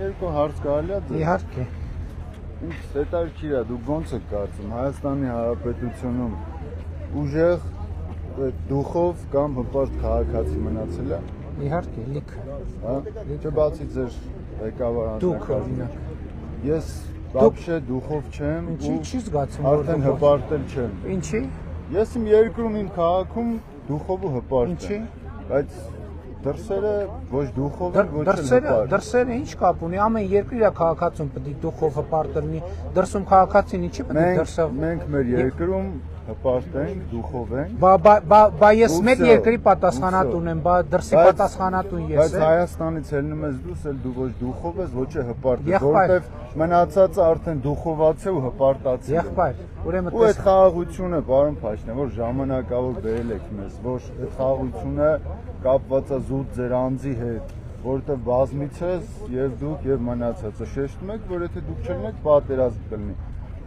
երկու հարց կարելի է ձեր։ Իհարկե։ Ինձ հետաքրքիր է, դուք ոնց եք կարծում Հայաստանի Հանրապետությունում ուժեղ դուխով կամ հպարտ քաղաքացի մնացել է։ Իհարկե, լիքը։ Հա։ Չէ, բացի ձեր ղեկավար Դուք օրինակ։ Ես вообще դուխով չեմ ու չի զգացում արդեն հպարտել չեմ։ Ինչի։ Ես իմ երկրում իմ քաղաքում դուխով ու հպարտ եմ։ Ինչի։ Բայց դրսերը ոչ դուխով են, ոչ հպարտ։ Դրսերը ինչ կապ ունի, ամեն երկրի քաղաքացուն պետք է դուխով հպարտ լինի, դրսում քաղաքացին ինչի պետք է դրսով։ Մենք մեր երկրում հպարտ ենք, դուխով ենք։ Բա ես մեր երկրի պատասխանատուն եմ, բա դրսի պատասխանատուն ես եմ։ Բայց Հայաստանից ելնում ես դուրս, էլ դու ոչ դուխով ես, ոչ է հպարտ ես, որովհետև մնացածը արդեն դուխոված է ու հպարտացել է։ Եղբայր, ուրեմն ու այդ խաղաղությունը, պարոն Փաշինյան, որ ժամանակավոր բերել եք մեզ, որ այդ խաղաղությունը կապված է զուտ ձեր անձի հետ, որովհետև բազմից ես եւ դուք եւ մնացածը շեշտում եք, որ եթե դուք չլինեք, պատերազմ կլինի։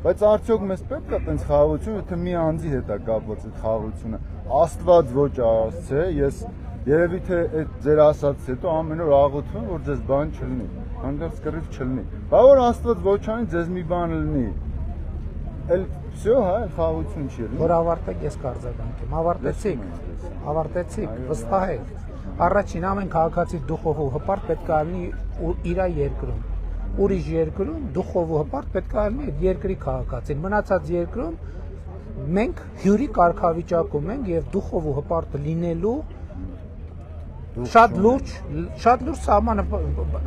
Բայց արդյոք մեզ պետք է այդպես խաղաղություն, եթե մի անձի հետ է կապված այդ խաղաղությունը։ Աստված ոչ արարած է, ես երևի թե այդ ձեր ասածից հետո ամեն օր աղոթում եմ, որ ձեզ բան չլինի, հանդերձ կռիվ չլինի։ Բա որ Աստված ոչ անի, ձեզ մի բան լինի։ Էլ всё, հա, խաղաղություն չի լինի։ Որ ավարտեք ես կարձագանքեմ։ Ավարտեցիք, վստահ եք։ Առաջին ամեն քաղաքացի դուխով ու հպարտ պետք է լինի իր երկրում։ Ուրիշ երկրում դուխով ու հպարտ պետք է լինի երկրի քաղաքացին։ Մնացած երկրում մենք հյուրի կարգավիճակում ենք եւ դուխով ու հպարտ լինելու շատ լուրջ սահմանը,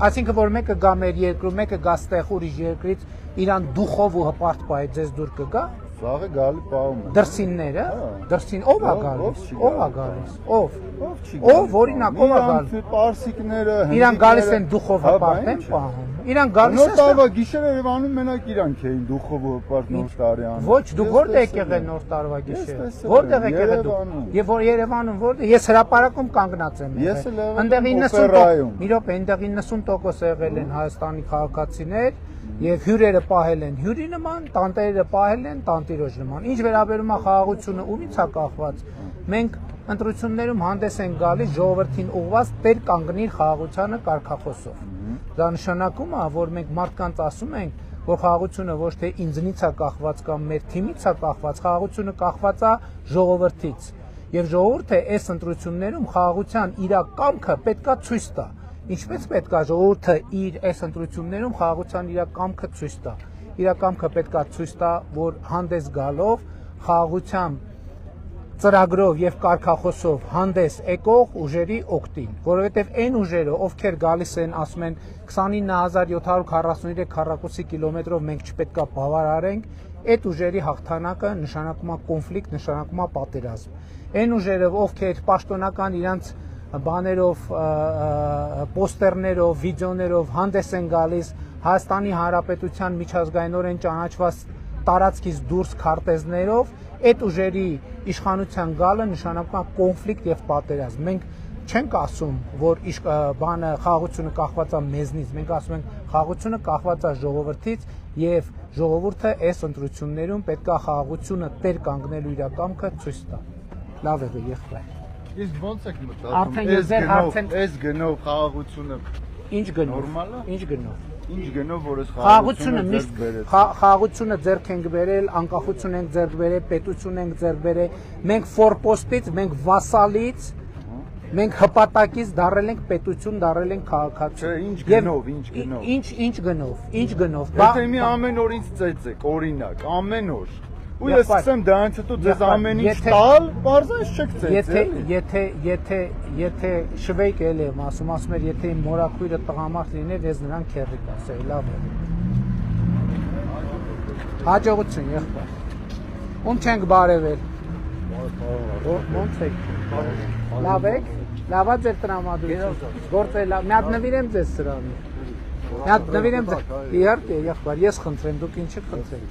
այսինքն որ մեկը գա մեր երկրում, մեկը գա ստեղ ուրիշ երկրից, իրան դուխով ու հպարտ բայ ձեզ դուր կգա։ Սաղը գալի պահում է։ Դրսինները, դրսին ով է գալիս, ով, օրինակ ով է գալիս։ Պարսիկները, իրան գալիս են դուխով հպարտ են պահում։ Իրան գալիս են։ Նոր տարվա գիշերը Երևանում մենակ իրանք էին դուխով ու հպարտ նոր տարի անում։ Ոչ, դուք որտեղ եք եղել նոր տարվա գիշերը։ Որտեղ եք եղել դուք։ Եվ որ Երևանում որտեղ ես հրապարակում կանգնած եմ եղել։ Այնտեղ 90%, մի րոպե, այնտեղ 90% եղել են Հայաստանի քաղաքացիներ եւ հյուրերը պահել են հյուրի նման, տանտերերը պահել են տանտիրոջ նման։ Ինչ վերաբերում է խաղաղությունը, ումից է կախված։ Մենք ընտրություններում հանդես են գալիս ժողովրդին ուղղված տեր կանգնիր խաղաղությանը կարգախոսով։ Դա նշանակում է, որ մենք մարդկանց ասում ենք, որ խաղաղությունը ոչ թե ինձնից է կախված կամ մեր թիմից է կախված, խաղաղությունը կախված է ժողովրդից։ Եվ ժողովուրդը այս ընտրություններում խաղաղության իր կամքը պետքա ցույց տա։ Ինչպես պետք է ժողովուրդը իր այս ընտրություններում խաղաղության իր կամքը ցույց տա։ Իր կամքը պետք է ցույց տա, որ հանդես գալով խաղաղության ծրագրով եւ կարգախոսով հանդես եկող ուժերի օգտին, որովհետեւ այն ուժերը, ովքեր գալիս են, ասում են 29743 քառակուսի կիլոմետրով մենք չպետքա բավարարենք, այդ ուժերի հաղթանակը նշանակում է կոնֆլիկտ, նշանակում է պատերազմ։ Այն ուժերը, ովքեր պաշտոնական իրանց բաներով, պոստերներով, վիդեոներով հանդես են գալիս Հայաստանի Հանրապետության միջազգայինորեն ճանաչված տարածքից դուրս քարտեզներով, այդ ուժերի իշխանության գալը նշանակում է կոնֆլիկտ եւ պատերազմ։ Մենք չենք ասում, որ բանը խաղաղությունը կախված է մեզնից, մենք ասում ենք խաղաղությունը կախված է ժողովրդից եւ ժողովուրդը այս ընտրություններում պետք է խաղաղությունը տեր կանգնելու իր կամքը ցույց տա։ Լավ է եղբայր։ Իսկ ո՞նց եք մտածում, այս գնով խաղաղությունը ինչ գնով, նորմալ է։ Ինչ գնով, որ այս խաղաղությունը ձեռք ենք բերել, անկախություն ենք ձեռք բերել, պետություն ենք ձեռք բերել, մենք ֆորպոստից, մենք վասալից, մենք հպատակից դարել ենք պետություն, դարել ենք քաղաքացի։ Ինչ գնով։ Եթե մի ամեն օր ինձ ծեծեք, օրինակ, ամեն օր։ Ու ես սկսեմ դրանից հետո ձեզ ամեն ինչ տալ, բարձրաց չեք ծեծել։ Եթե շվեյք էլ եմ ասում էր, եթե իմ մորաքույրը տղամարդ լիներ, ես նրան քեռիկ ասեի, լավ է։ Հաջողություն եղբայր։ Ում չենք բարևել։ Ոնց եք։ Լավ եք։ Լավա ձեր տրամադրություն։ Գործը լավ։ Մի հատ նվիրեմ ձեզ սրանից։ Մի հատ նվիրեմ ձեզ։ Իհարկե, եղբայր, ես խնդրեմ, դուք ինչ եք խնդրել։